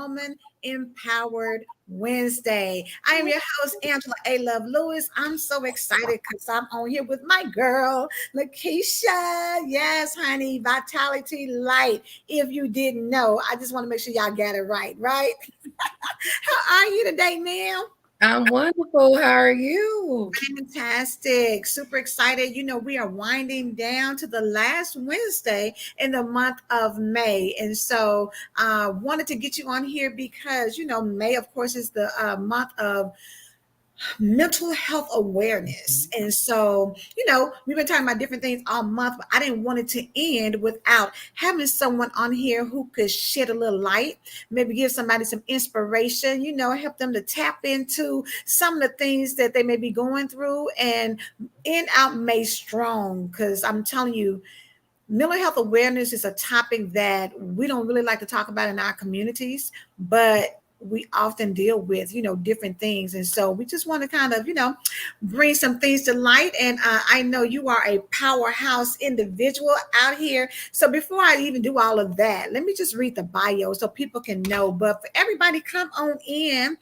Woman Empowered Wednesday. I am your host, Angela A. Love Lewis. I'm so excited because I'm on here with my girl, Lakecia. Yes, honey, Vitality Light. If you didn't know, I just want to make sure y'all got it right, right? How are you today, ma'am? I'm wonderful. How are you? Fantastic. Super excited. We are winding down to the last Wednesday in the month of May. And so wanted to get you on here because, May, of course, is the month of mental health awareness. And so, we've been talking about different things all month, but I didn't want it to end without having someone on here who could shed a little light, maybe give somebody some inspiration, help them to tap into some of the things that they may be going through and end out May strong. Because I'm telling you, mental health awareness is a topic that we don't really like to talk about in our communities, but we often deal with, different things. And so we just want to kind of, bring some things to light. And I know you are a powerhouse individual out here. So before I even do all of that, let me just read the bio so people can know. But for everybody, come on in.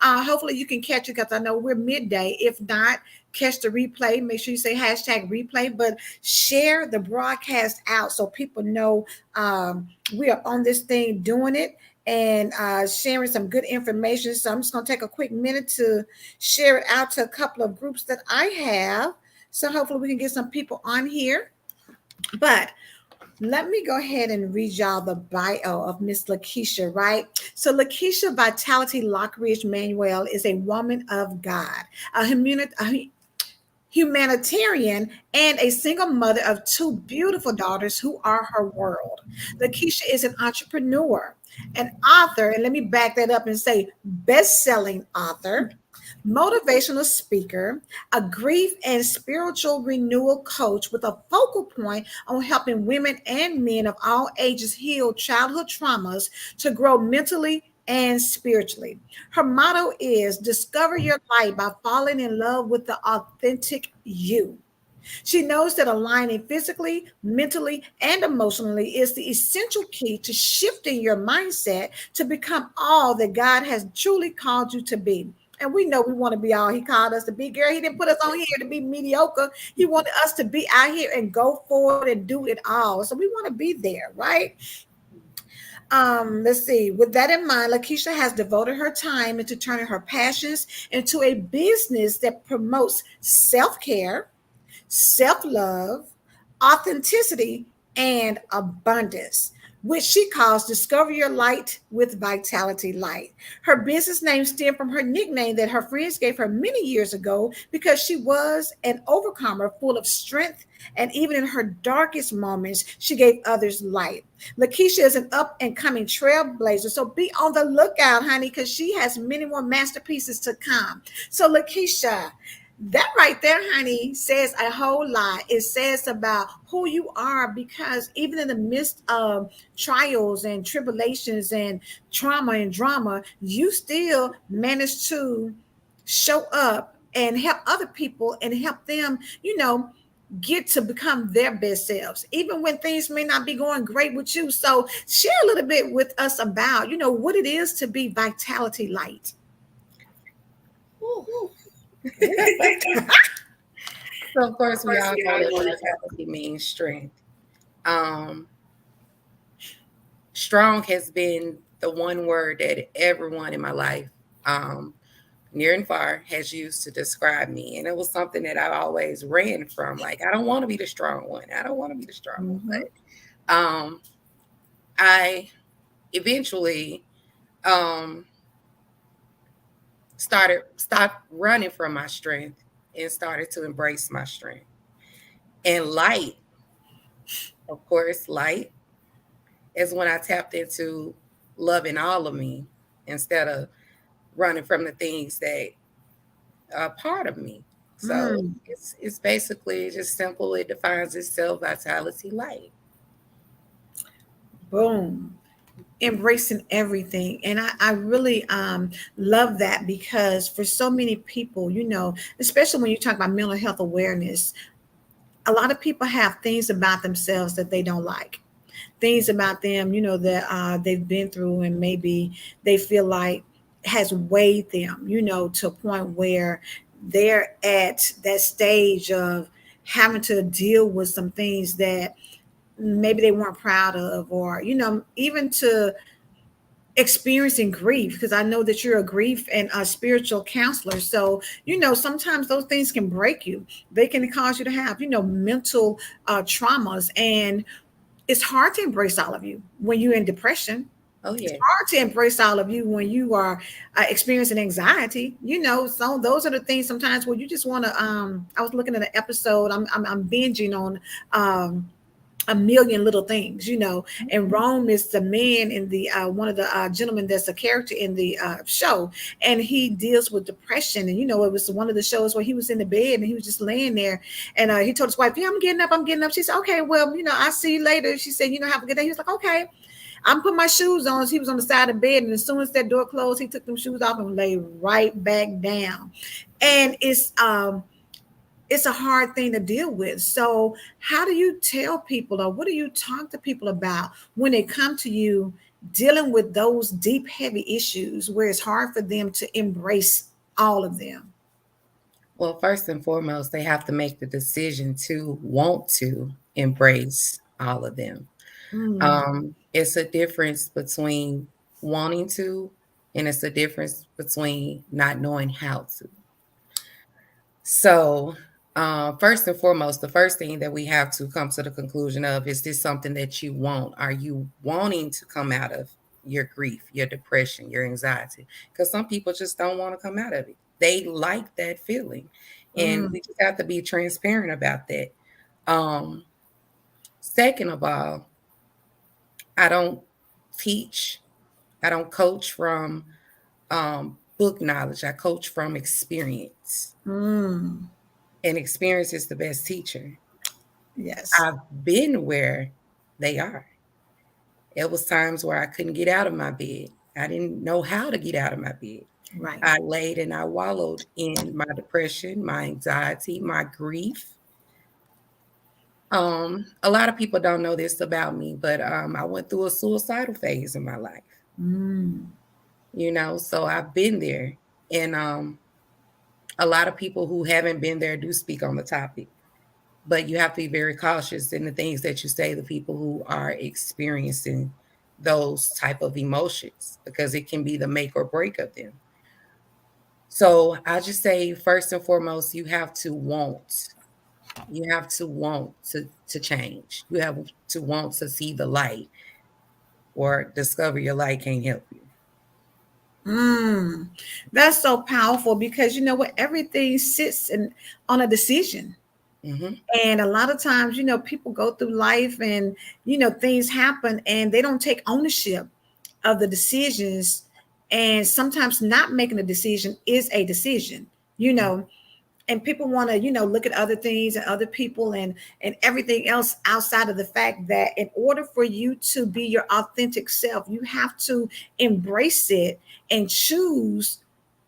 Hopefully you can catch it because I know we're midday. If not, catch the replay. Make sure you say hashtag replay, but share the broadcast out so people know we are on this thing doing it and sharing some good information. So I'm just going to take a quick minute to share it out to a couple of groups that I have. So hopefully we can get some people on here. But let me go ahead and read y'all the bio of Miss Lakecia, right? So Lakecia Vitality Lockeridge Manuel is a woman of God, a humanitarian, and a single mother of two beautiful daughters who are her world. Lakecia is an entrepreneur, an author, and let me back that up and say best-selling author, motivational speaker, a grief and spiritual renewal coach with a focal point on helping women and men of all ages heal childhood traumas to grow mentally and spiritually. Her motto is discover your light by falling in love with the authentic you. She knows that aligning physically, mentally, and emotionally is the essential key to shifting your mindset to become all that God has truly called you to be. And we know we want to be all He called us to be. Girl, He didn't put us on here to be mediocre. He wanted us to be out here and go forward and do it all. So we want to be there, right? Let's see. With that in mind, Lakecia has devoted her time into turning her passions into a business that promotes self-care, self-love, authenticity, and abundance, which she calls Discover Your Light with Vitality Light. Her business name stemmed from her nickname that her friends gave her many years ago because she was an overcomer full of strength, and even in her darkest moments, she gave others light. Lakecia is an up and coming trailblazer, so be on the lookout, honey, because she has many more masterpieces to come. So, Lakecia, that right there, honey, says a whole lot. It says about who you are because even in the midst of trials and tribulations and trauma and drama, you still manage to show up and help other people and help them, get to become their best selves, even when things may not be going great with you. So share a little bit with us about, what it is to be Vitality Light. So of course, we all know that vitality means strength. Strong has been the one word that everyone in my life, near and far, has used to describe me. And it was something that I always ran from. Like, I don't want to be the strong one. I don't want to be the strong one. But I eventually stopped running from my strength and started to embrace my strength. And light, of course, light is when I tapped into loving all of me instead of running from the things that are part of me. So it's basically just simple. It defines itself, vitality, light. Boom. Embracing everything. And I really love that because for so many people, especially when you talk about mental health awareness, a lot of people have things about themselves that they don't like. things about them, that they've been through, and maybe they feel like has weighed them, to a point where they're at that stage of having to deal with some things that maybe they weren't proud of, or even to experiencing grief, because I know that you're a grief and a spiritual counselor. So, sometimes those things can break you. They can cause you to have, mental traumas. And it's hard to embrace all of you when you're in depression. Oh It's yeah. hard to embrace all of you when you are experiencing anxiety. So those are the things sometimes where you just want to. I was looking at an episode. I'm binging on. A million little things, and Rome is the man in the one of the gentlemen that's a character in the show, and he deals with depression. And it was one of the shows where he was in the bed and he was just laying there, and he told his wife, "Yeah, I'm getting up." She said, "Okay, well, I'll see you later." She said, "Have a good day." He was like, "Okay." I'm putting my shoes on. He was on the side of the bed, and as soon as that door closed, he took them shoes off and lay right back down. And it's a hard thing to deal with. So, how do you tell people, or what do you talk to people about when they come to you dealing with those deep, heavy issues where it's hard for them to embrace all of them? Well, first and foremost, they have to make the decision to want to embrace all of them. Mm, It's a difference between wanting to, and it's a difference between not knowing how to. So, first and foremost, the first thing that we have to come to the conclusion of is this something that you want? Are you wanting to come out of your grief, your depression, your anxiety? Because some people just don't want to come out of it. They like that feeling. And mm, we just have to be transparent about that. Um, Second of all, I don't teach, I don't coach from book knowledge, I coach from experience. mm. And experience is the best teacher. Yes. I've been where they are. It was times where I couldn't get out of my bed. I didn't know how to get out of my bed. Right. I laid and I wallowed in my depression, my anxiety, my grief. A lot of people don't know this about me, but I went through a suicidal phase in my life, Mm, so I've been there. And a lot of people who haven't been there do speak on the topic. But you have to be very cautious in the things that you say to people who are experiencing those type of emotions, because it can be the make or break of them. So I just say, first and foremost, you have to want to change. You have to want to see the light, or discover your light can't help you. mm. That's so powerful, because you know what? Everything sits on a decision. Hmm. And a lot of times, people go through life, and, things happen and they don't take ownership of the decisions. And sometimes not making a decision is a decision, you know and people want to look at other things and other people, and everything else outside of the fact that in order for you to be your authentic self, you have to embrace it and choose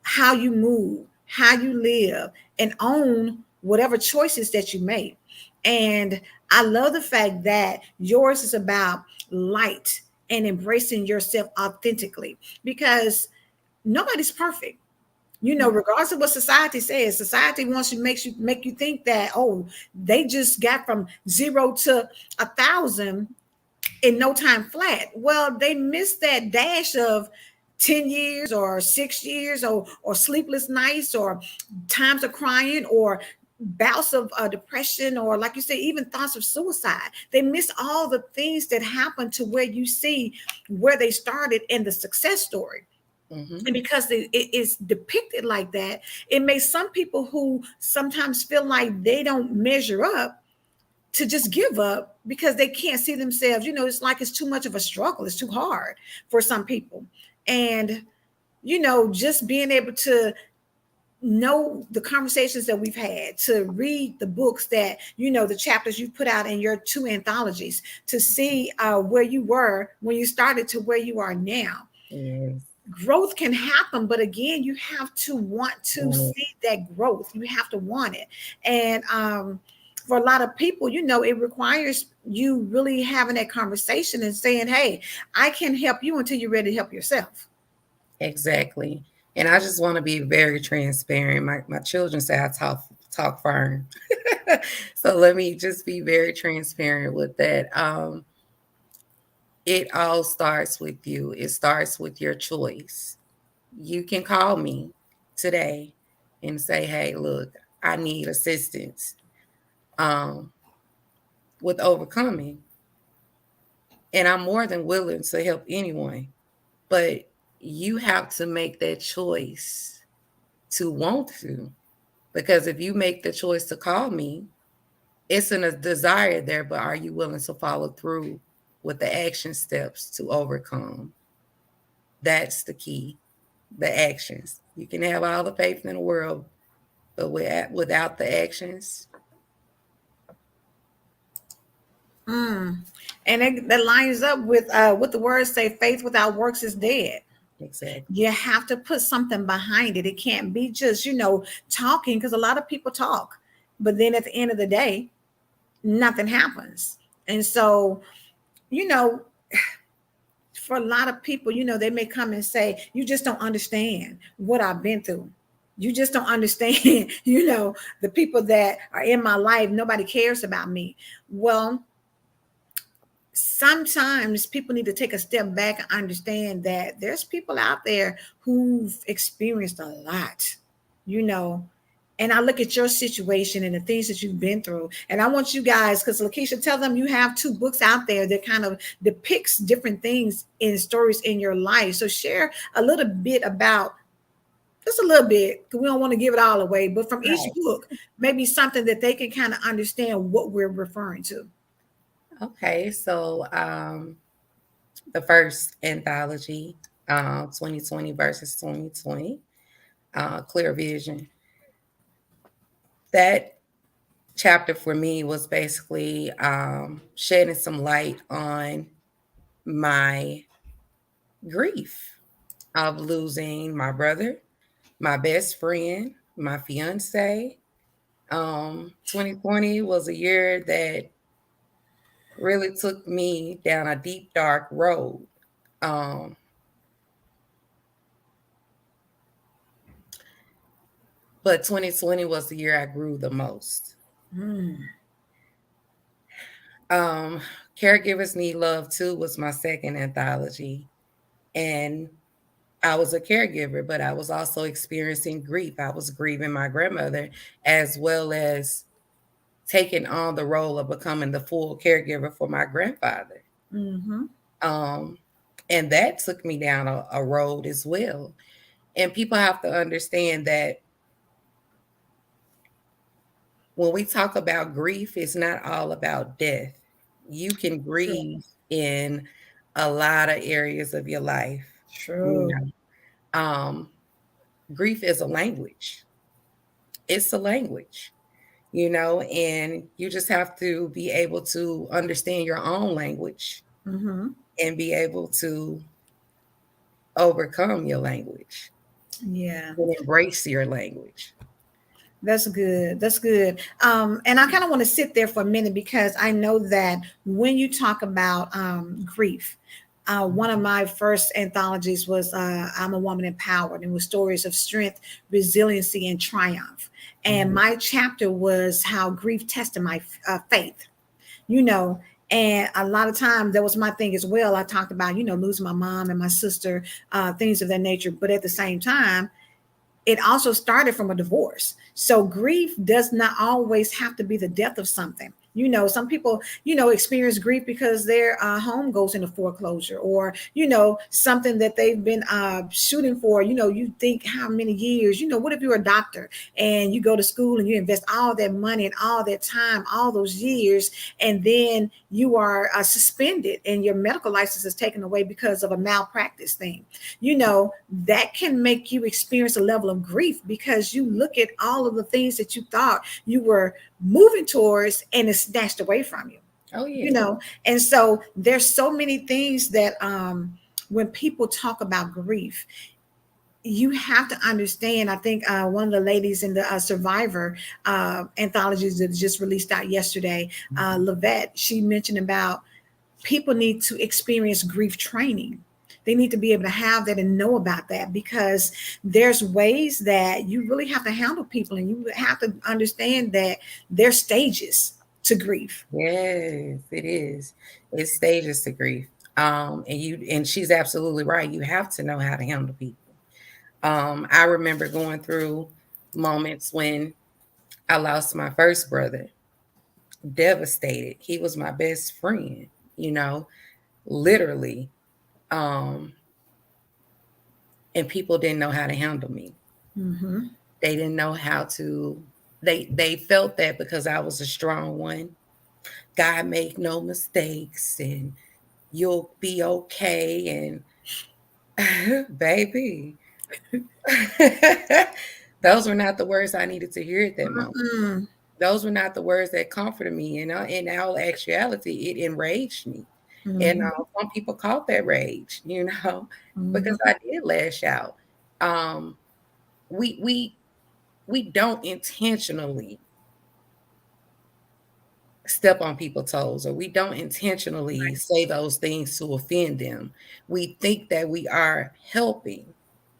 how you move, how you live, and own whatever choices that you make. And I love the fact that yours is about light and embracing yourself authentically, because nobody's perfect. Regardless of what society says, society wants to make you think that, oh, they just got from 0 to 1,000 in no time flat. Well, they missed that dash of 10 years or 6 years, or sleepless nights, or times of crying, or bouts of depression, or like you say, even thoughts of suicide. They miss all the things that happened to where you see where they started in the success story. Hmm. And because it is depicted like that, it makes some people who sometimes feel like they don't measure up to just give up, because they can't see themselves. It's like it's too much of a struggle, it's too hard for some people. And just being able to know the conversations that we've had, to read the books that, the chapters you put out in your 2 anthologies, to see where you were when you started to where you are now. Yes. Growth can happen, but again, you have to want to Want it. see that growth. You have to want it. And for a lot of people, it requires you really having that conversation and saying, hey, I can help you until you're ready to help yourself. Exactly. And I just want to be very transparent. My children say I talk firm. So let me just be very transparent with that. It all starts with you. It starts with your choice. You can call me today and say, hey, look, I need assistance um, with overcoming. And I'm more than willing to help anyone. But you have to make that choice to want to. Because if you make the choice to call me, it's a desire there, but are you willing to follow through with the action steps to overcome? That's the key. The actions. You can have all the faith in the world, but without the actions, Mm. And that lines up with what the words say: faith without works is dead. exactly. You have to put something behind it. It can't be just, talking, because a lot of people talk, but then at the end of the day, nothing happens. And so, you know, for a lot of people, they may come and say, you just don't understand what I've been through. You just don't understand, the people that are in my life. Nobody cares about me. Well, sometimes people need to take a step back and understand that there's people out there who've experienced a lot, you know. And I look at your situation and the things that you've been through. And I want you guys, because Lakecia, tell them you have 2 books out there that kind of depicts different things in stories in your life. So share a little bit about, just a little bit, because we don't want to give it all away, but from each Right. book, maybe something that they can kind of understand what we're referring to. Okay. So the first anthology, 2020 versus 2020, Clear Vision. That chapter for me was basically shedding some light on my grief of losing my brother, my best friend, my fiance. 2020 was a year that really took me down a deep, dark road. Um, but 2020 was the year I grew the most. Hmm. Um, Caregivers Need Love Too was my second anthology. And I was a caregiver, but I was also experiencing grief. I was grieving my grandmother as well as taking on the role of becoming the full caregiver for my grandfather. Mm-hmm. Um, and that took me down a road as well. And people have to understand that when we talk about grief, it's not all about death. You can True. grieve in a lot of areas of your life. You True. know, grief is a language. It's a language, and you just have to be able to understand your own language Mm-hmm. and be able to overcome your language Yeah. and embrace your language. That's good. That's good. And I kind of want to sit there for a minute, because I know that when you talk about grief, one of my first anthologies was I'm a Woman Empowered, and was stories of strength, resiliency, and triumph. And Mhm. my chapter was how grief tested my faith, you know. And a lot of times that was my thing as well. I talked about, losing my mom and my sister, things of that nature. But at the same time, it also started from a divorce. So grief does not always have to be the death of something. Some people, experience grief because their home goes into foreclosure, or, something that they've been shooting for. You think how many years, what if you're a doctor and you go to school and you invest all that money and all that time, all those years, and then you are suspended and your medical license is taken away because of a malpractice thing. That can make you experience a level of grief, because you look at all of the things that you thought you were moving towards and it's snatched away from you. Oh, you yeah. know and so there's so many things that when people talk about grief, you have to understand. I think one of the ladies in the Survivor anthologies that just released out yesterday, Lavette, she mentioned about people need to experience grief training. They need to be able to have that and know about that, because there's ways that you really have to handle people, and you have to understand that there's stages to grief. Yes, it is. It's stages to grief. And she's absolutely right. You have to know how to handle people. I remember going through moments when I lost my first brother, devastated. He was my best friend, you know, literally. Um, and people didn't know how to handle me. Mm-hmm. They didn't know how to they felt that because I was a strong one, God make no mistakes and you'll be okay. And baby, those were not the words I needed to hear at that moment. Mm-hmm. Those were not the words that comforted me. And in all actuality, it enraged me. And Mm-hmm. some people caught that rage, because Mm-hmm. I did lash out. Um, we we we don't intentionally step on people's toes, or we don't intentionally say those things to offend them. We think that we are helping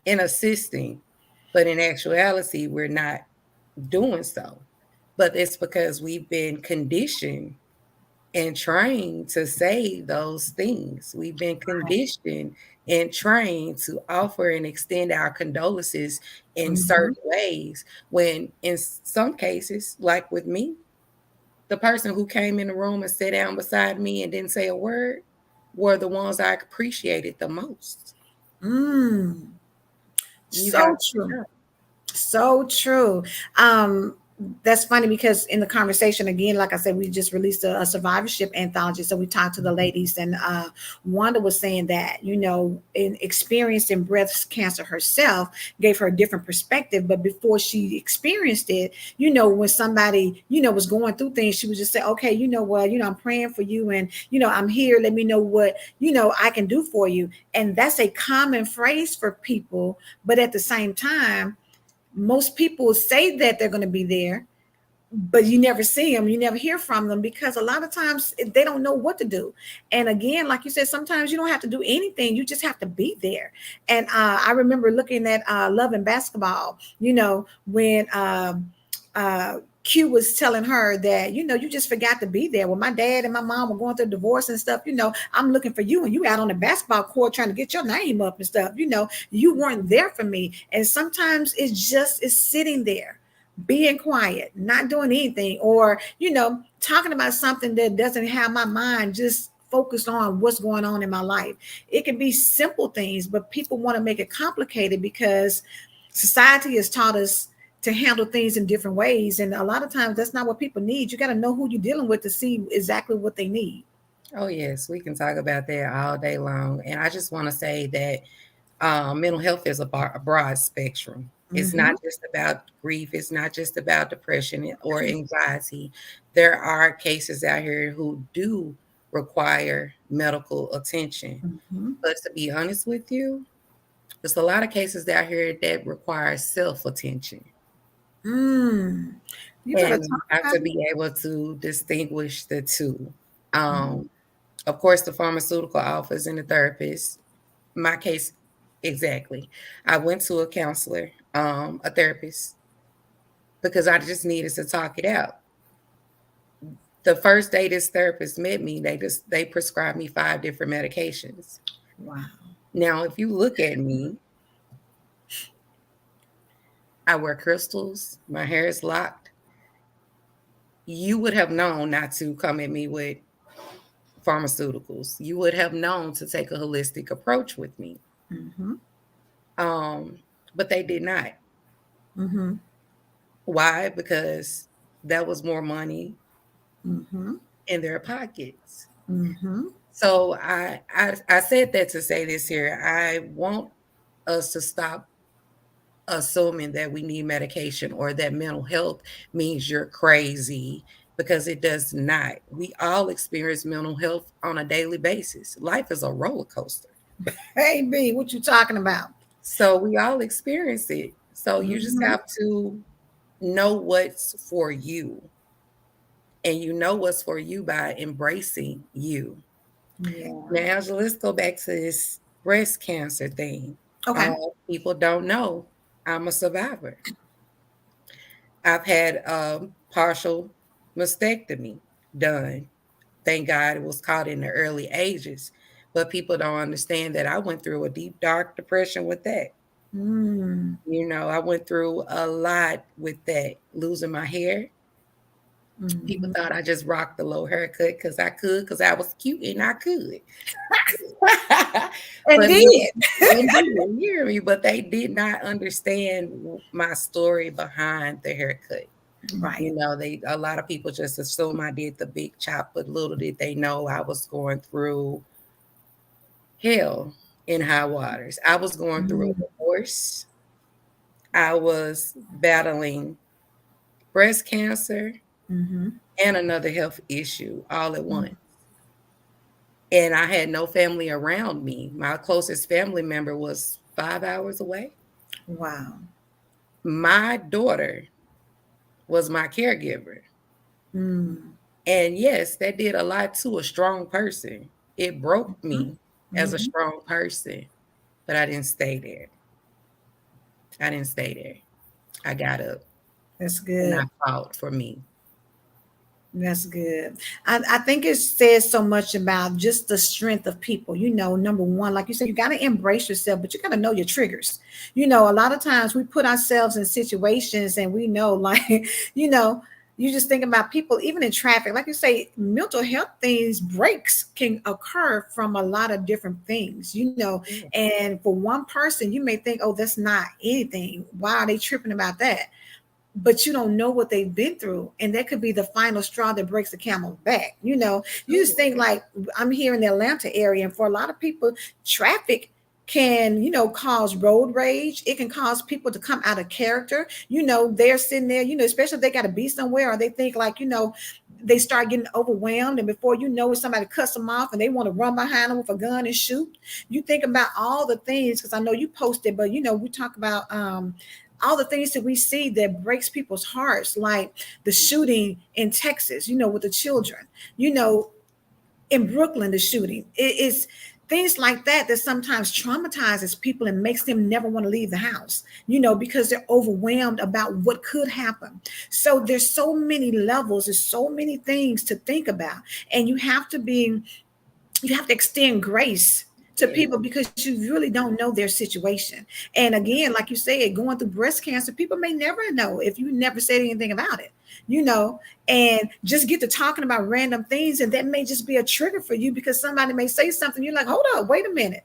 and assisting, but in actuality, we're not doing so. But it's because we've been conditioned and trained to say those things. We've been conditioned and trained to offer and extend our condolences in Mm-hmm. certain ways, when in some cases, like with me, the person who came in the room and sat down beside me and didn't say a word were the ones I appreciated the most. Mm. You got So true. So true. Um, that's funny because in the conversation, again, like I said, we just released a survivorship anthology. So we talked to the ladies, and Wanda was saying that, in experiencing breast cancer herself gave her a different perspective. But before she experienced it, when somebody, was going through things, she would just say, okay, you know what, I'm praying for you, and, I'm here. Let me know what, I can do for you. And that's a common phrase for people. But at the same time, most people say that they're going to be there, but you never see them, you never hear from them, because a lot of times they don't know what to do. And again, like you said, sometimes you don't have to do anything, you just have to be there. And I remember looking at Love and Basketball, when uh, Q was telling her that, you just forgot to be there. When my dad and my mom were going through divorce and stuff, I'm looking for you, and you out on the basketball court trying to get your name up and stuff. You weren't there for me. And sometimes it's sitting there, being quiet, not doing anything, or, talking about something that doesn't have my mind just focused on what's going on in my life. It can be simple things, but people want to make it complicated because society has taught us to handle things in different ways. And a lot of times that's not what people need. You got to know who you're dealing with to see exactly what they need. Oh, yes, we can talk about that all day long. And I just want to say that mental health is a broad spectrum. It's not Mm-hmm. just about grief, it's not just about depression or anxiety. There are cases out here who do require medical attention. Mm-hmm. But to be honest with you, there's a lot of cases out here that require self attention. Mm. You better And you talk have about to it. be able to distinguish the two. Mm-hmm. Um, of course, the pharmaceutical office and the therapist, my case exactly. I went to a counselor, a therapist, because I just needed to talk it out. The first day this therapist met me, they prescribed me 5 different medications. Wow. Now, if you look at me, I wear crystals, my hair is locked. You would have known not to come at me with pharmaceuticals. You would have known to take a holistic approach with me. Mm-hmm. Um, but they did not. Mm-hmm. Why? Because that was more money Mm-hmm. in their pockets. Mm-hmm. So I said that to say this here. I want us to stop assuming that we need medication or that mental health means you're crazy, because it does not. We all experience mental health on a daily basis. Life is a roller coaster. Hey, B, what you talking about? So we all experience it. So you just Mm-hmm. have to know what's for you. And you know what's for you by embracing you. Yeah. Now, Angela, let's go back to this breast cancer thing. Okay. People don't know I'm a survivor. I've had partial mastectomy done. Thank God it was caught in the early ages. But people don't understand that I went through a deep, dark depression with that. Mm. I went through a lot with that, losing my hair. People Mm-hmm. thought I just rocked the low haircut because I was cute and I could. But Indeed. indeed, you hear me, but they did not understand my story behind the haircut. Right. They a lot of people just assume I did the big chop, but little did they know I was going through hell in high waters. I was going through a divorce. I was battling breast cancer Mm-hmm. and another health issue all at once. And I had no family around me. My closest family member was 5 hours away. Wow. My daughter was my caregiver. Mm. And yes, that did a lot to a strong person. It broke Mm-hmm. me as a Mm-hmm. strong person, but I didn't stay there. I didn't stay there. I got up That's and I good. fought for me. That's good. I think it says so much about just the strength of people. Number one, like you said, you got to embrace yourself, but you got to know your triggers. A lot of times we put ourselves in situations and we know, like, you know, you just think about people, even in traffic, like you say, mental health things, breaks can occur from a lot of different things. Yeah. And for one person, you may think, oh, that's not anything. Why are they tripping about that? But you don't know what they've been through, and that could be the final straw that breaks the camel's back. You just think, like, I'm here in the Atlanta area, and for a lot of people, traffic can cause road rage. It can cause people to come out of character. They're sitting there, especially if they got to be somewhere, or they think, like, they start getting overwhelmed, and before you know it, somebody cuts them off and they want to run behind them with a gun and shoot. You think about all the things, because I know you posted, but we talk about all the things that we see that breaks people's hearts, like the shooting in Texas, with the children, you know, in Brooklyn, the shooting. It's things like that sometimes traumatizes people and makes them never want to leave the house, because they're overwhelmed about what could happen. So there's so many levels, there's so many things to think about, and you have to extend grace to Yeah. people because you really don't know their situation. And again, like you said, going through breast cancer, people may never know if you never said anything about it, and just get to talking about random things. And that may just be a trigger for you because somebody may say something. You're like, hold up, wait a minute.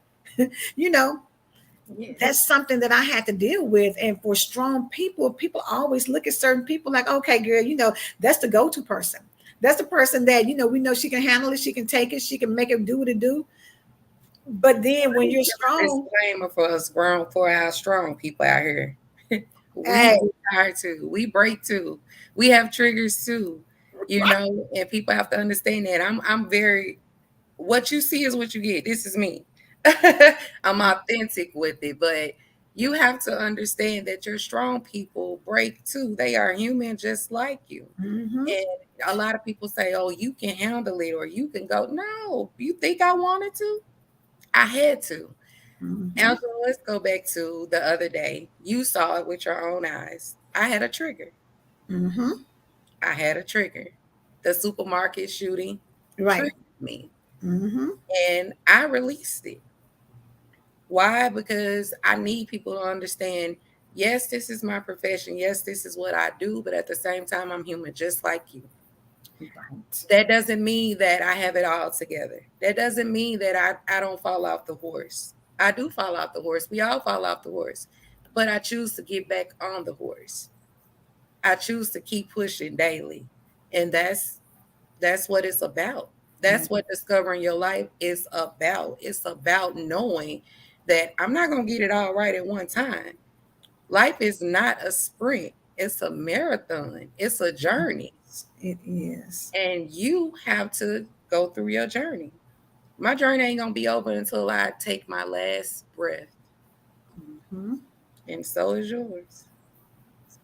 you know, Yes. that's something that I had to deal with. And for strong people always look at certain people like, okay, girl, that's the go to person. That's the person that, we know she can handle it, she can take it, she can make it do what it do. But then Let when me you're give a strong, disclaimer for our strong people out here. We hey, get tired too. We break too. We have triggers too, and people have to understand that. I'm very what you see is what you get. This is me. I'm authentic with it, but you have to understand that your strong people break too. They are human just like you. mm-hmm, And a lot of people say, "Oh, you can handle it or you can go." No, you think I wanted to? I had to. mm-hmm, Angela, let's go back to the other day. You saw it with your own eyes. I had a trigger. mm-hmm, I had a trigger. The supermarket shooting right, triggered me, mm-hmm, and I released it. Why? Because I need people to understand, yes, this is my profession. Yes, this is what I do. But at the same time, I'm human just like you. right, That doesn't mean that I have it all together. That doesn't mean that I don't fall off the horse. I do fall off the horse. We all fall off the horse. But I choose to get back on the horse. I choose to keep pushing daily. And that's what it's about. That's what discovering your life is about. It's about knowing that I'm not going to get it all right at one time. Life is not a sprint, it's a marathon, it's a journey. it is. And you have to go through your journey. My journey ain't going to be over until I take my last breath. Mhm. and so is yours. So,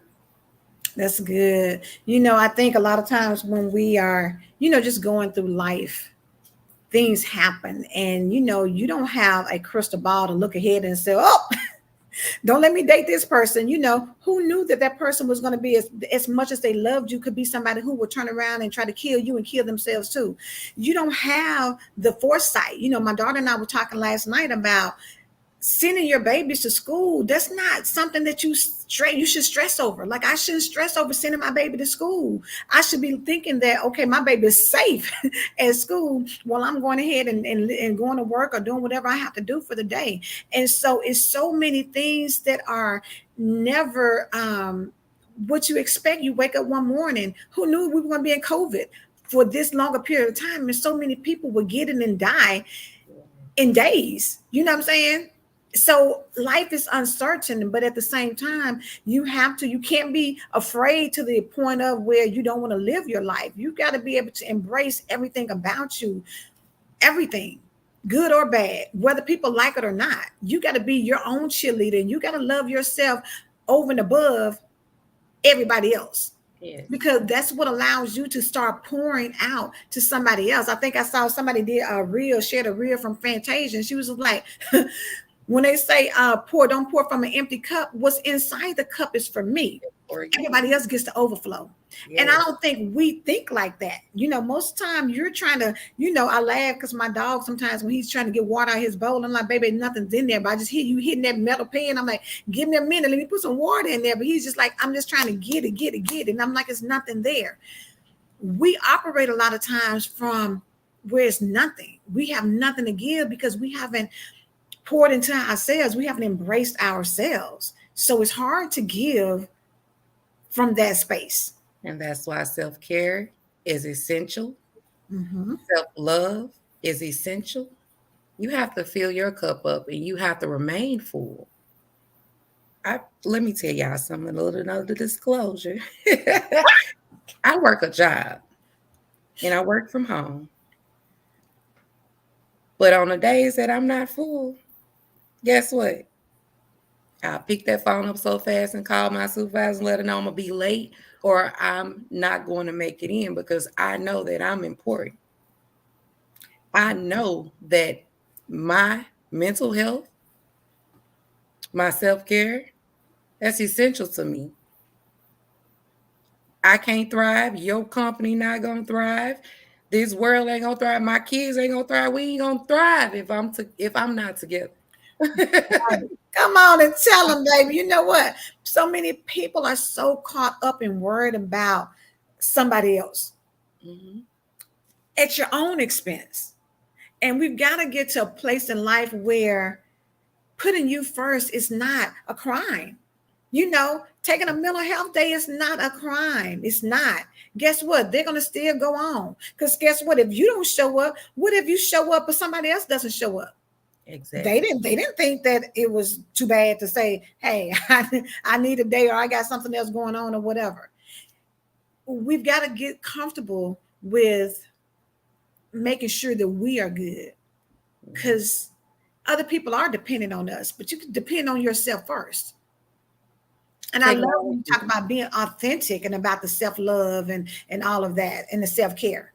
That's good. I think a lot of times when we are, just going through life, things happen, and you don't have a crystal ball to look ahead and say, oh, don't let me date this person. Who knew that that person was going to be as much as they loved you, could be somebody who would turn around and try to kill you and kill themselves too. You don't have the foresight. My daughter and I were talking last night about sending your babies to school. That's not something that you should stress over. Like, I shouldn't stress over sending my baby to school. I should be thinking that, okay, my baby is safe at school while I'm going ahead and going to work or doing whatever I have to do for the day. And so it's so many things that are never what you expect. You wake up one morning, who knew we were going to be in COVID for this longer period of time, and so many people would get it and die yeah. in days. You know what I'm saying? So life is uncertain, but at the same time, you can't be afraid to the point of where you don't want to live your life. You got to be able to embrace everything about you, everything, good or bad, whether people like it or not. You got to be your own cheerleader, and you got to love yourself over and above everybody else, Yes. because that's what allows you to start pouring out to somebody else. I think I saw somebody did a reel, shared a reel from Fantasia, and she was like, when they say don't pour from an empty cup, what's inside the cup is for me. For you. Everybody else gets to overflow. And I Yes. don't think we think like that. Most time you're trying to, I laugh because my dog sometimes when he's trying to get water out of his bowl, I'm like, baby, nothing's in there. But I just hear you hitting that metal pan. I'm like, give me a minute, let me put some water in there. But he's just like, I'm just trying to get it, get it, get it. And I'm like, it's nothing there. We operate a lot of times from where it's nothing. We have nothing to give because we haven't poured into ourselves. We haven't embraced ourselves. So it's hard to give from that space. And that's why self care is essential. Mm-hmm. Self love is essential. You have to fill your cup up and you have to remain full. Let me tell y'all something, a little another disclosure. I work a job and I work from home. But on the days that I'm not full, guess what? I pick that phone up so fast and call my supervisor and let her know I'm gonna be late or I'm not going to make it in because I know that I'm important. I know that my mental health, my self-care, that's essential to me. I can't thrive. Your company not gonna thrive. This world ain't gonna thrive. My kids ain't gonna thrive. We ain't gonna thrive if I'm not together. Come on and tell them, baby. You know what? So many people are so caught up and worried about somebody else Mhm. at your own expense. And we've got to get to a place in life where putting you first is not a crime. Taking a mental health day is not a crime. It's not. Guess what? They're going to still go on. Because guess what? If you don't show up, what if you show up but somebody else doesn't show up? They Exactly. didn't they didn't think that it was too bad to say, hey, I need a day or I got something else going on or whatever. We've got to get comfortable with making sure that we are good, Mhm. because other people are dependent on us, but you can depend on yourself first. And I love when you Technology. talk about being authentic and about the self-love and all of that and the self-care.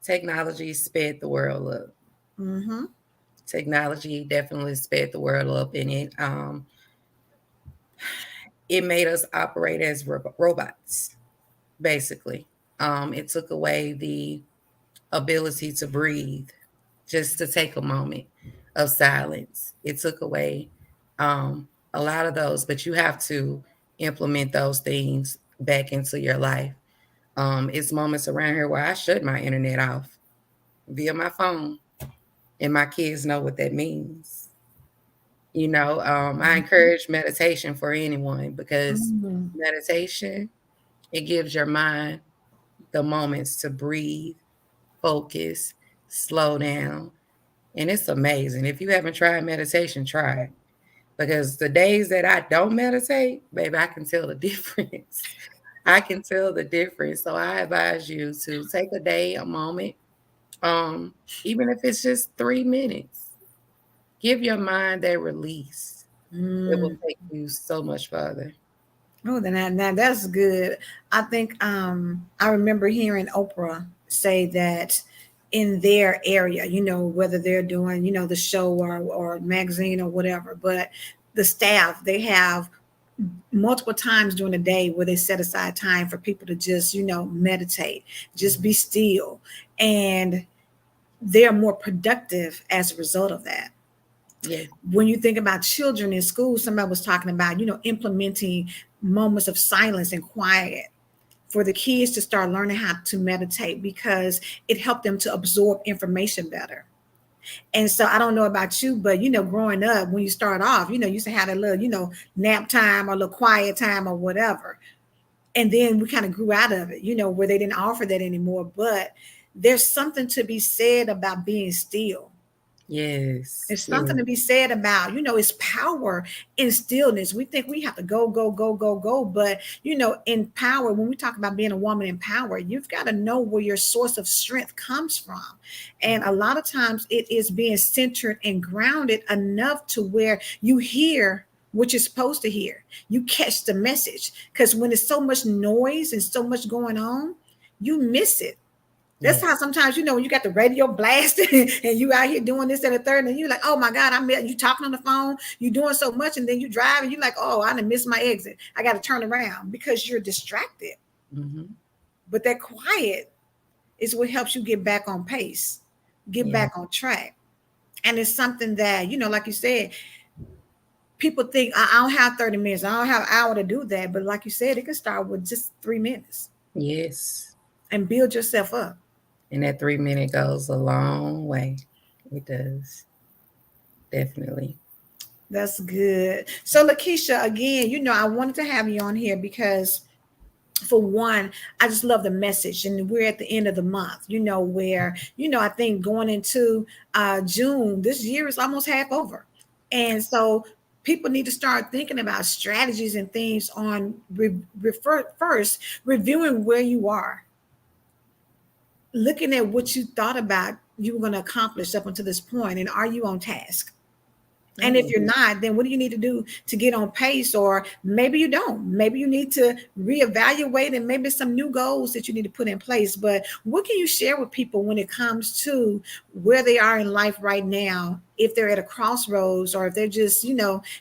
Technology sped the world up. Mm-hmm. Technology definitely sped the world up, and it made us operate as robots, basically. It took away the ability to breathe, just to take a moment of silence. It took away um, a lot of those, but you have to implement those things back into your life. It's moments around here where I shut my internet off via my phone, and my kids know what that means. I encourage meditation for anyone because Mm-hmm. meditation, it gives your mind the moments to breathe, focus, slow down. And it's amazing. If you haven't tried meditation, try it. Because the days that I don't meditate, baby, I can tell the difference. I can tell the difference. So I advise you to take a day, a moment, even if it's just 3 minutes. Give your mind that release. It will Mm. take you so much further. Oh, then now that's good. I think I remember hearing Oprah say that in their area, whether they're doing, the show or magazine or whatever, but the staff, they have multiple times during the day where they set aside time for people to just, meditate, just be still. And they're more productive as a result of that. Yes. When you think about children in school, somebody was talking about, implementing moments of silence and quiet for the kids to start learning how to meditate because it helped them to absorb information better. And so I don't know about you, but growing up, when you start off, you used to have a little, nap time or a little quiet time or whatever. And then we kind of grew out of it, where they didn't offer that anymore. But there's something to be said about being still. Yes. There's something Yes. to be said about, it's power in stillness. We think we have to go, go, go, go, go. But, in power, when we talk about being a woman in power, you've got to know where your source of strength comes from. And a lot of times it is being centered and grounded enough to where you hear what you're supposed to hear. You catch the message. Because when there's so much noise and so much going on, you miss it. That's how Yes. sometimes, when you got the radio blasting and you out here doing this and the third, and you're like, oh my God, you talking on the phone, you doing so much, and then you drive and you're like, oh, I done missed my exit. I got to turn around because you're distracted. Mm-hmm. But that quiet is what helps you get back on pace, get Yeah. back on track. And it's something that, like you said, people think I don't have 30 minutes, I don't have an hour to do that. But like you said, it can start with just 3 minutes Yes. and build yourself up. And that 3 minute goes a long way. It does. Definitely. That's good. So, Lakecia, again, I wanted to have you on here because, for one, I just love the message, and we're at the end of the month. Where I think going into June, this year is almost half over, and so people need to start thinking about strategies and things on first reviewing where you are, looking at what you thought about you were going to accomplish up until this point, and are you on task? And if Oh, you're not, then what do you need to do to get on pace? Or maybe you don't. Maybe you need to reevaluate and maybe some new goals that you need to put in place. But what can you share with people when it comes to where they are in life right now? If they're at a crossroads or if they're just,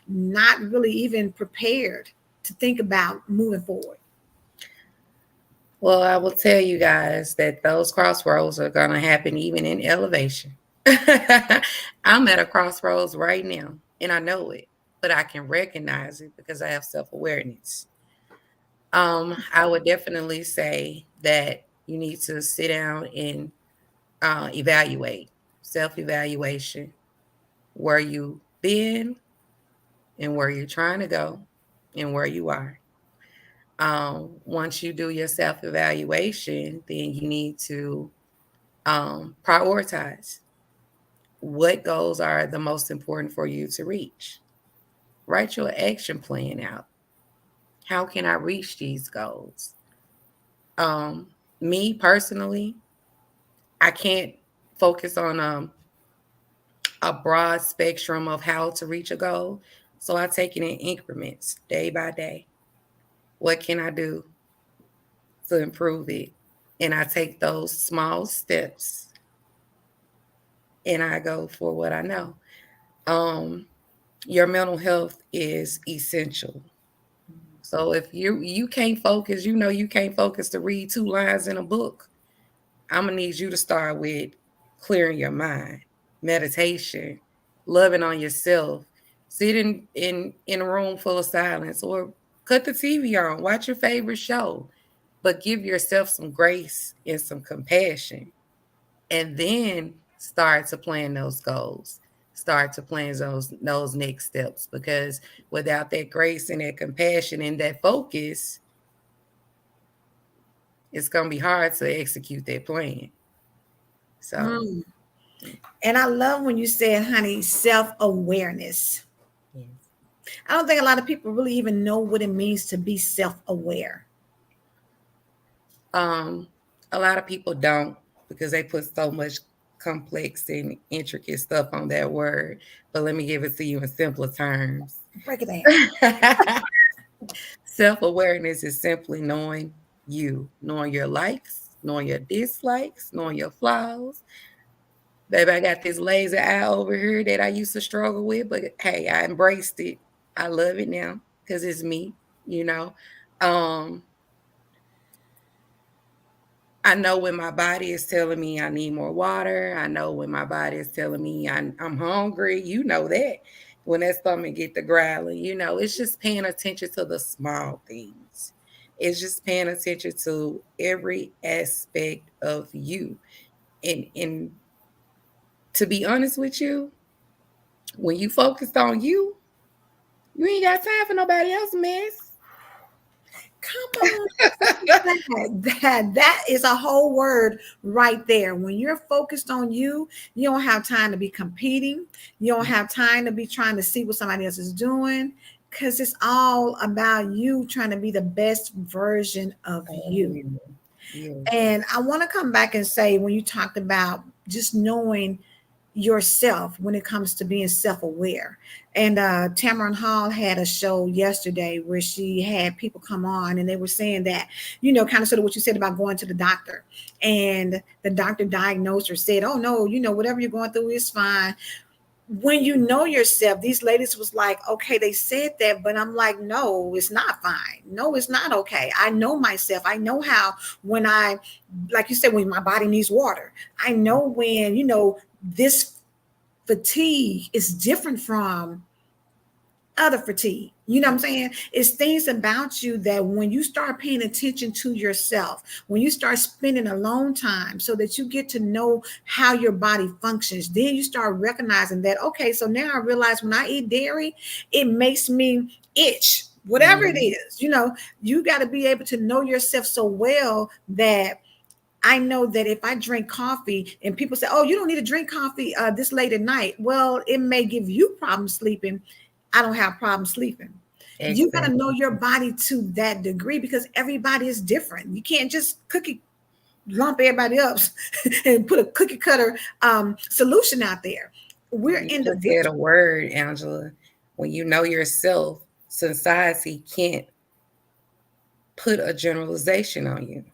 not really even prepared to think about moving forward. well, I will tell you guys that those crossroads are going to happen even in elevation. I'm at a crossroads right now, and I know it, but I can recognize it because I have self awareness. I would definitely say that you need to sit down and evaluate, self evaluation, where you've been and where you're trying to go and where you are. Once you do your self evaluation, then you need to prioritize what goals are the most important for you to reach. Write your action plan out. How can I reach these goals? Um, Me personally, I can't focus on a broad spectrum of how to reach a goal. So I take it in increments, day by day. What can I do to improve it? And I take those small steps and I go for what I know. Um, your mental health is essential. So if you can't focus, you can't focus to read 2 lines in a book. I'm gonna need you to start with clearing your mind, meditation, loving on yourself. Sit in a room full of silence or cut the TV on, watch your favorite show, but give yourself some grace and some compassion. And then start to plan those goals. Start to plan those next steps because without that grace and that compassion and that focus, it's gonna be hard to execute that plan. So Mm. And I love when you said, honey, self awareness. yes. I don't think a lot of people really even know what it means to be self aware. Um, a lot of people don't because they put so much complex and intricate stuff on that word. But let me give it to you in simpler terms. Break it down. Self-awareness is simply knowing you, knowing your likes, knowing your dislikes, knowing your flaws. Baby, I got this lazy eye over here that I used to struggle with, but hey, I embraced it. I love it now because it's me, you know. Um, I know when my body is telling me I need more water. I know when my body is telling me I'm hungry. You know that. When that stomach get the growling, it's just paying attention to the small things. It's just paying attention to every aspect of you. And to be honest with you, when you focused on you, you ain't got time for nobody else mess. Come on. That is a whole word right there. When you're focused on you, you don't have time to be competing. You don't have time to be trying to see what somebody else is doing, because it's all about you trying to be the best version of Oh, you. yes. And I want to come back and say, when you talked about just knowing yourself when it comes to being self-aware. And Tamron Hall had a show yesterday where she had people come on, and they were saying that, kind of sort of what you said about going to the doctor, and the doctor diagnosed or said, oh no, whatever you're going through is fine. When you know yourself, these ladies was like, okay, they said that, but I'm like, no, it's not fine. No, it's not okay. I know myself. I know how, when I, like you said, when my body needs water, I know when, this fatigue is different from other fatigue. You know what I'm saying? It's things about you that when you start paying attention to yourself, when you start spending alone time so that you get to know how your body functions, then you start recognizing that, okay, so now I realize when I eat dairy, it makes me itch, whatever it Mhm. is. You got to be able to know yourself so well that I know that if I drink coffee and people say, oh, you don't need to drink coffee this late at night. Well, it may give you problems sleeping. I don't have problems sleeping. You got to know Exactly. your body to that degree, because everybody is different. You can't just cookie lump everybody else and put a cookie cutter solution out there. We're You just said individuals. a word, Angela. When you know yourself, society can't put a generalization on you.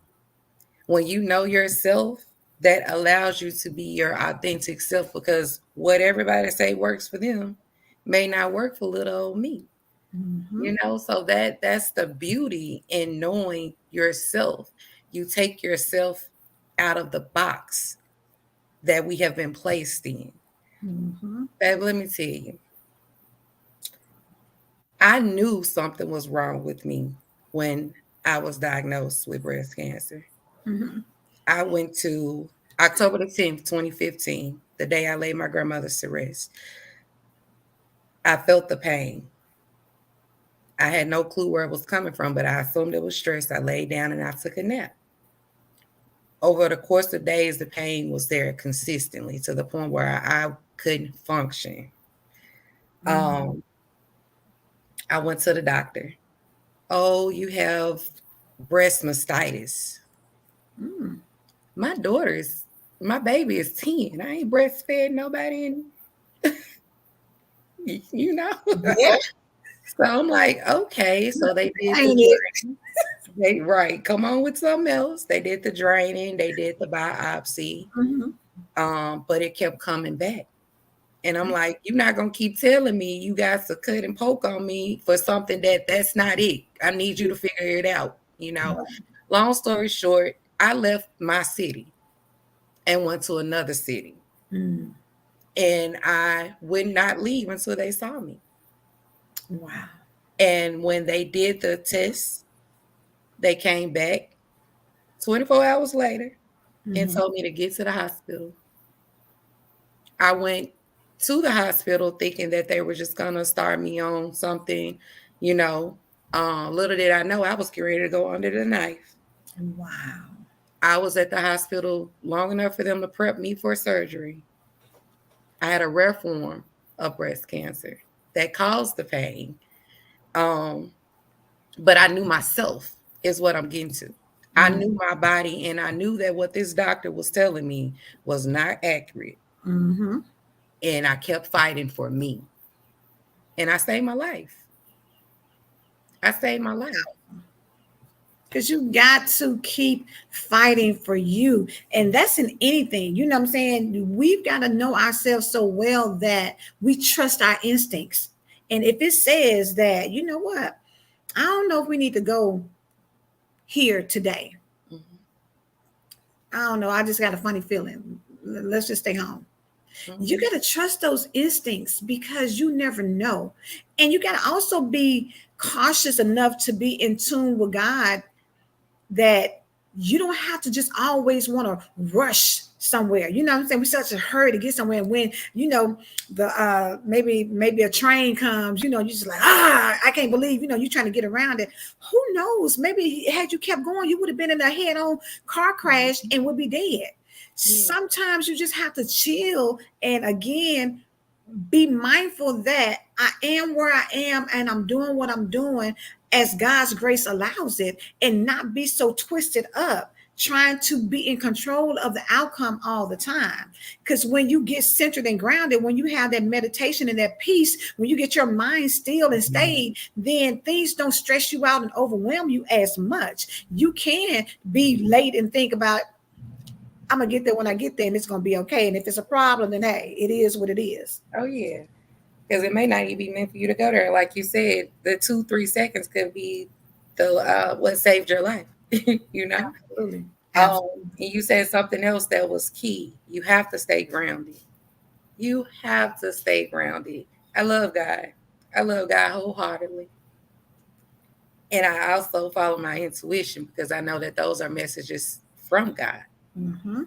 When you know yourself, that allows you to be your authentic self, because what everybody say works for them may not work for little old me. Mm-hmm. So that's the beauty in knowing yourself. You take yourself out of the box that we have been placed in. Mm-hmm. Babe, let me tell you, I knew something was wrong with me when I was diagnosed with breast cancer. Mm-hmm. I went to October the 10th, 2015, the day I laid my grandmother to rest. I felt the pain. I had no clue where it was coming from, but I assumed it was stress. I laid down and I took a nap. Over the course of days, the pain was there consistently to the point where I couldn't function. Mm-hmm. Um, I went to the doctor. Oh, you have breast mastitis. Mm-hmm. My daughter's, my baby is 10. I ain't breastfed nobody in, you know. Yeah, So I'm like, okay. So they did the ain't it? draining. They right. Come on with something else. They did the draining. They did the biopsy. Mm-hmm. But it kept coming back. And I'm like, you're not gonna keep telling me you got to cut and poke on me for something that's not it. I need you to figure it out. Long story short, I left my city and went to another city. Mm. And I would not leave until they saw me. Wow. And when they did the test, they came back 24 hours later and Mm-hmm. told me to get to the hospital. I went to the hospital thinking that they were just gonna start me on something, you know. Little did I know I was getting ready to go under the knife. Wow. I was at the hospital long enough for them to prep me for surgery. I had a rare form of breast cancer that caused the pain. Um, but I knew myself is what I'm getting to. I Mm-hmm. knew my body and I knew that what this doctor was telling me was not accurate. Mm-hmm. And I kept fighting for me. And I saved my life. I saved my life. Because you got to keep fighting for you. And that's in anything. You know what I'm saying? We've got to know ourselves so well that we trust our instincts. And if it says that, you know what? I don't know if we need to go here today. Mm-hmm. I don't know. I just got a funny feeling. Let's just stay home. You Mm-hmm. got to trust those instincts because you never know. And you got to also be cautious enough to be in tune with God that you don't have to just always want to rush somewhere. You know what I'm saying? We're such a hurry to get somewhere. And when, the maybe a train comes, you're just like, I can't believe, you're trying to get around it. Who knows? Maybe had you kept going, you would have been in a head-on car crash and would be dead. Yeah. Sometimes you just have to chill and again be mindful that I am where I am and I'm doing what I'm doing as God's grace allows it, and not be so twisted up trying to be in control of the outcome all the time. Because when you get centered and grounded, when you have that meditation and that peace, when you get your mind still and stayed, then things don't stress you out and overwhelm you as much. You can be late and think about, I'm gonna get there when I get there and it's gonna be okay. And if it's a problem, then hey, it is what it is. Oh yeah. Because it may not even be meant for you to go there. Like you said, the 2-3 seconds could be the what saved your life. you know. Absolutely. Absolutely. And you said something else that was key. You have to stay grounded. You have to stay grounded. I love God. I love God wholeheartedly. And I also follow my intuition because I know that those are messages from God. Mm-hmm.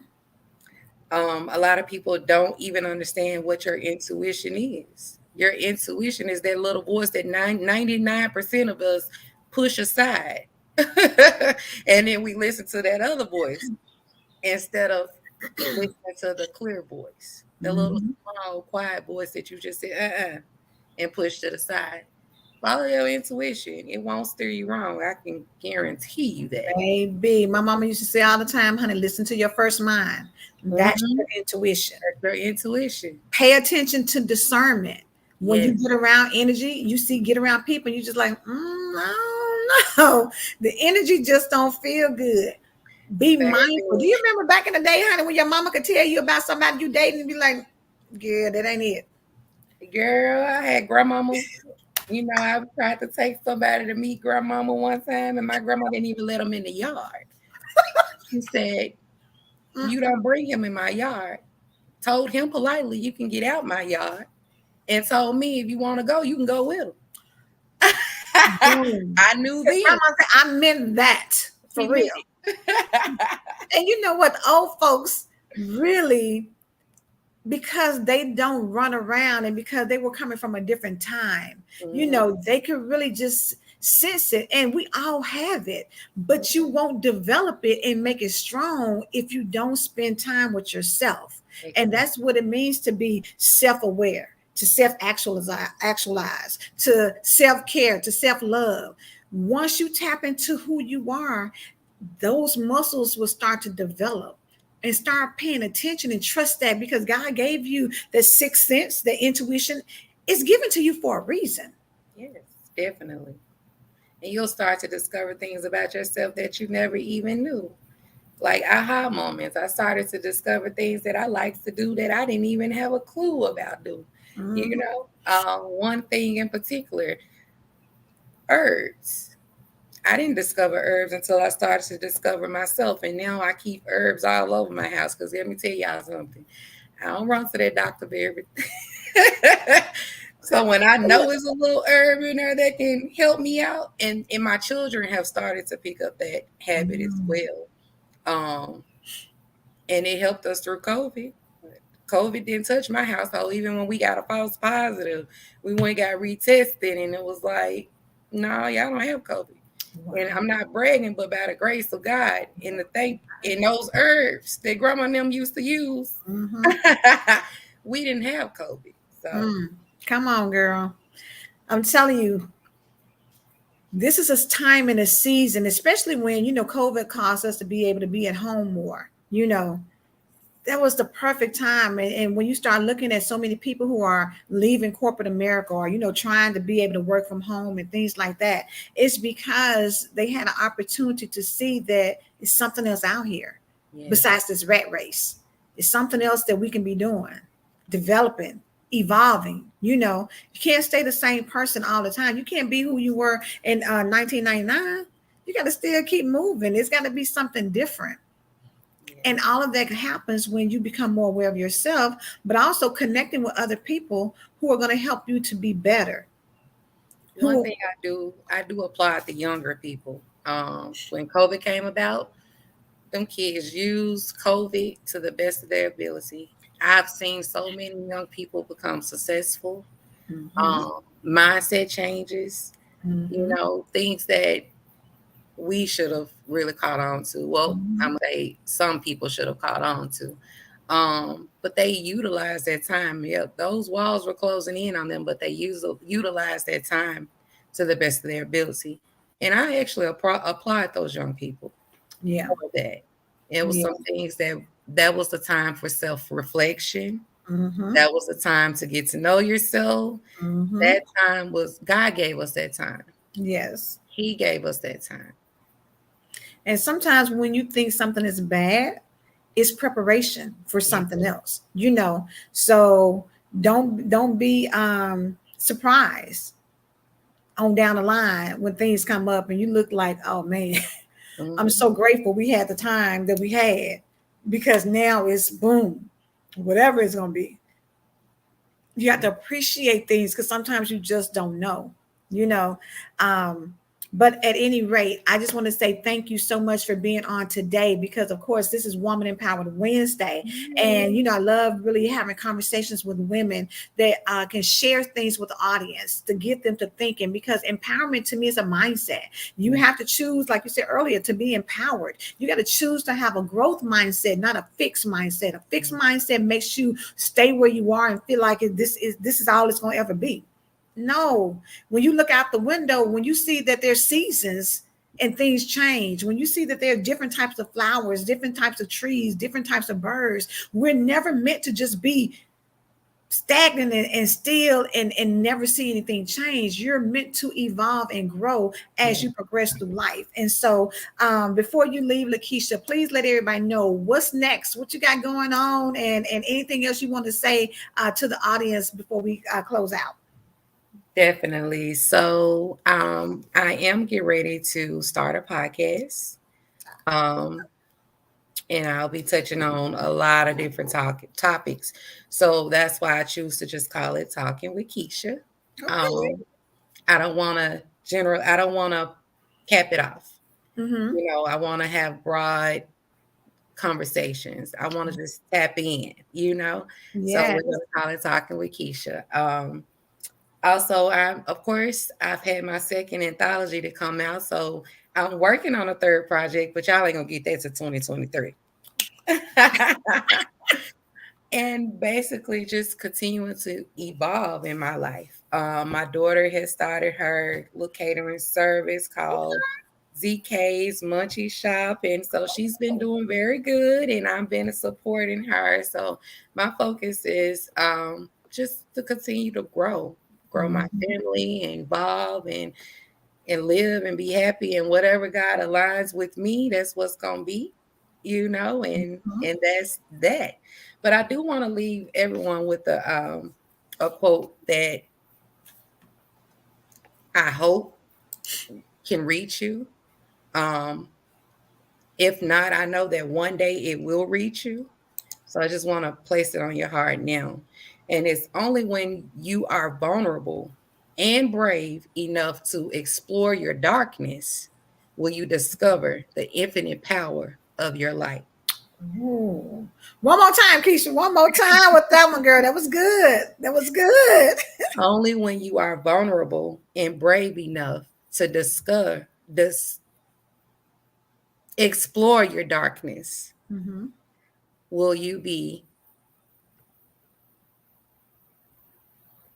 A lot of people don't even understand what your intuition is. Your intuition is that little voice that 99% of us push aside. And then we listen to that other voice instead of listening to the clear voice, the little Mm-hmm. small, quiet voice that you just said, and push to the side. Follow your intuition. It won't steer you wrong. I can guarantee you that. Baby, my mama used to say all the time, honey, listen to your first mind. That's Mhm. your intuition. That's your intuition. Pay attention to discernment. When you Yes, get around energy, get around people, you just like, I don't know. The energy just don't feel good. Be mindful. Do baby. you remember back in the day, honey, when your mama could tell you about somebody you dating and be like, yeah, that ain't it. Girl, I had grandmama. I tried to take somebody to meet grandmama one time, and my grandma didn't even let them in the yard. She said, Mm. "You don't bring him in my yard." Told him politely, "You can get out my yard," and told me, "If you want to go, you can go with him." Boom. I knew Because then. grandma said, I meant that She for real. meant it. And you know what? Old folks really, because they don't run around and because they were coming from a different time, Mhm. they could really just sense it. And we all have it, but you won't develop it and make it strong if you don't spend time with yourself. And Exactly. that's what it means to be self aware, to self actualize, to self care, to self love. Once you tap into who you are, those muscles will start to develop, and start paying attention and trust that, because God gave you the sixth sense, the intuition is given to you for a reason. Yes, definitely. And you'll start to discover things about yourself that you never even knew. Like aha moments. I started to discover things that I like to do that I didn't even have a clue about doing. Mhm. One thing in particular, herbs. I didn't discover herbs until I started to discover myself, and now I keep herbs all over my house. Because let me tell y'all something, I don't run to that doctor for everything. So when I know it's a little herb in there that can help me out, and my children have started to pick up that habit as Mhm. well. Um, and it helped us through COVID. COVID didn't touch my household. Even when we got a false positive, we went and got retested, and it was like, no, y'all don't have COVID. And Wow. I'm not bragging, but by the grace of God and the thank in those herbs that grandma and them used to use, Mhm. we didn't have COVID. So Mm. Come on, girl. I'm telling you, this is a time and a season, especially when, COVID caused us to be able to be at home more. that was the perfect time. And when you start looking at so many people who are leaving corporate America, or trying to be able to work from home and things like that, it's because they had an opportunity to see that it's something else out here Yes. besides this rat race. It's something else that we can be doing, developing, evolving. You can't stay the same person all the time. You can't be who you were in 1999. You got to still keep moving. It's got to be something different. And Yes. all of that happens when you become more aware of yourself, but also connecting with other people who are going to help you to be better. One Who, thing I do applaud the younger people. When COVID came about, them kids used COVID to the best of their ability. I've seen so many young people become successful, mm-hmm, mindset changes, mm-hmm, things that we should have really caught on to. Well, mm-hmm. I'm gonna say some people should have caught on to. But they utilized that time. Yeah, those walls were closing in on them, but they utilized that time to the best of their ability. And I actually applaud those young people Yeah, for that. It was yeah, some things that was the time for self-reflection. mm-hmm, That was the time to get to know yourself. mm-hmm. That time was God gave us that time. Yes. He gave us that time. And sometimes when you think something is bad, it's preparation for Yeah. something else. So don't be surprised on down the line when things come up and you look like, oh man, I'm Mhm. so grateful we had the time that we had, because now it's boom, whatever it's going to be. You have to appreciate things because sometimes you just don't know, you know. Um, but at any rate, I just want to say thank you so much for being on today, because of course this is Woman Empowered Wednesday, and I love really having conversations with women that can share things with the audience to get them to thinking, because empowerment to me is a mindset. You Yeah. have to choose, like you said earlier, to be empowered. You got to choose to have a growth mindset, not a fixed mindset. A fixed mindset makes you stay where you are and feel like this is all it's going to ever be. No, when you look out the window, when you see that there's seasons and things change, when you see that there are different types of flowers, different types of trees, different types of birds, we're never meant to just be stagnant and still and never see anything change. You're meant to evolve and grow as Yeah. you progress through life. And so before you leave, Lakecia, please let everybody know what's next, what you got going on, and anything else you want to say to the audience before we close out. Definitely. So I am getting ready to start a podcast. Um, and I'll be touching on a lot of different topics. So that's why I choose to just call it Talking with Keisha. Okay. Um, I don't want to cap it off. Mm-hmm. I want to have broad conversations. I want to just tap in. So we're Yes. going to call it Talking with Keisha. Also, of course, I've had my second anthology to come out. So I'm working on a third project, but y'all ain't going to get that to 2023. And basically just continuing to evolve in my life. My daughter has started her little catering service called ZK's Munchie Shop. And so she's been doing very good, and I've been supporting her. So my focus is just to continue to grow my Mm-hmm. family and evolve and live and be happy. And whatever God aligns with me, that's what's going to be, and that's that. But I do want to leave everyone with a quote that I hope can reach you. Um, if not, I know that one day it will reach you. So I just want to place it on your heart now. And it's only when you are vulnerable and brave enough to explore your darkness will you discover the infinite power of your light. Ooh. One more time, Keisha. One more time with that one, girl. That was good. That was good. Only when you are vulnerable and brave enough to explore your darkness Mm-hmm. will you be.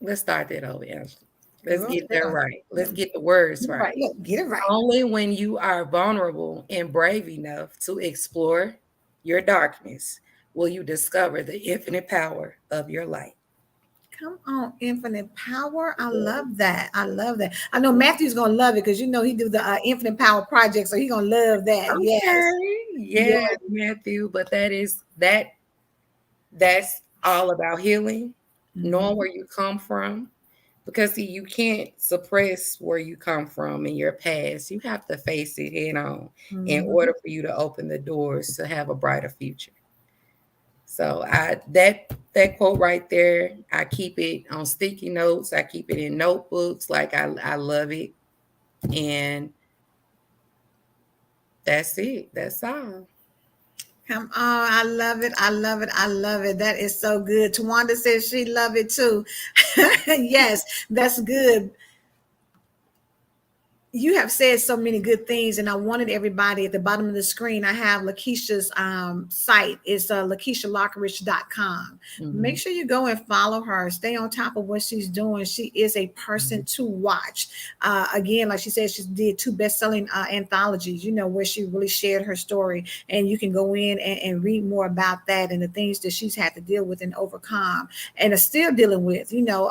Let's start that over, Angela. Let's Girl, get that yeah. right. Let's get the words Get it right. right. Look, get it right. Only when you are vulnerable and brave enough to explore your darkness will you discover the infinite power of your light. Come on, infinite power. I love that. I love that. I know Matthew's gonna love it because you know he do the infinite power project, so he's gonna love that. Yes, Okay. yes. Yes, Matthew. But that's all about healing, knowing Mhm. where you come from. Because see, you can't suppress where you come from in your past. You have to face it head on in Mhm. order for you to open the doors to have a brighter future. So that quote right there, I keep it on sticky notes. I keep it in notebooks. Like I love it. And that's it. That's all. Come on, I love it. I love it. I love it. That is so good. Tawanda says she love it too. Yes, that's good. You have said so many good things, and I wanted everybody at the bottom of the screen. I have Lakecia's site. It's LakeciaLockeridge.com. Make Mhm. sure you go and follow her. Stay on top of what she's doing. She is a person to watch. Again, like she said, she did two best-selling anthologies, you know, where she really shared her story. And you can go in and read more about that and the things that she's had to deal with and overcome and is still dealing with, you know.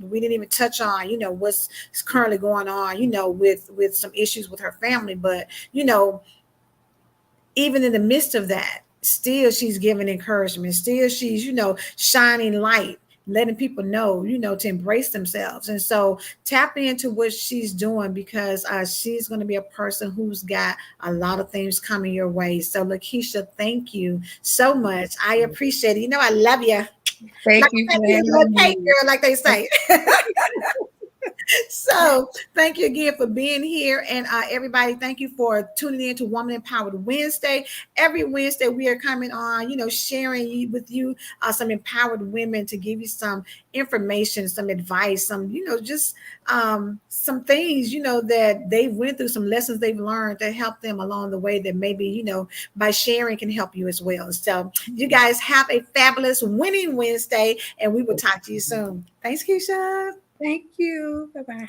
We didn't even touch on, you know, what's currently going on, you know, with some issues with her family, but you know, even in the midst of that, still she's giving encouragement, still she's, you know, shining light, letting people know, you know, to embrace themselves. And so tap into what she's doing because she's going to be a person who's got a lot of things coming your way. So Lakecia, thank you so much. I appreciate it. You know, I love you. Thank Like you I for said, you a little having cake me. girl, like they say. So thank you again for being here. And everybody, thank you for tuning in to Woman Empowered Wednesday. Every Wednesday, we are coming on, you know, sharing with you some empowered women to give you some information, some advice, some, you know, just some things, you know, that they went through, some lessons they've learned to help them along the way that maybe, you know, by sharing can help you as well. So you guys have a fabulous winning Wednesday, and we will talk to you soon. Thanks, Keisha. Thank you. Bye bye.